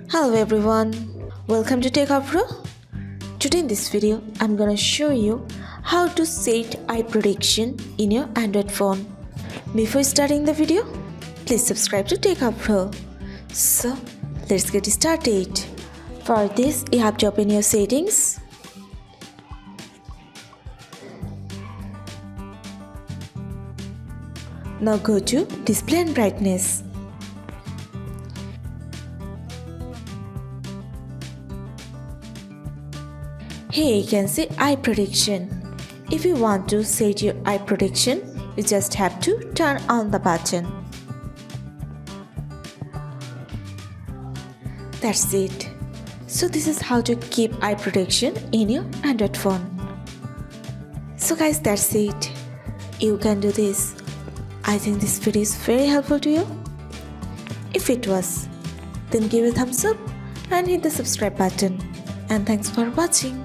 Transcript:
Hello everyone, welcome to Techavro. Today in this video, I'm gonna show you how to set eye protection in your Android phone. Before starting the video, please subscribe to Techavro. So, let's get started. For this, you have to open your settings. Now go to Display and Brightness. Here you can see eye protection. If you want to set your eye protection, you just have to turn on the button. That's it. So this is how to keep eye protection in your Android phone. So guys, that's it. You can do this. I think this video is very helpful to you. If it was, then give a thumbs up and hit the subscribe button. And thanks for watching.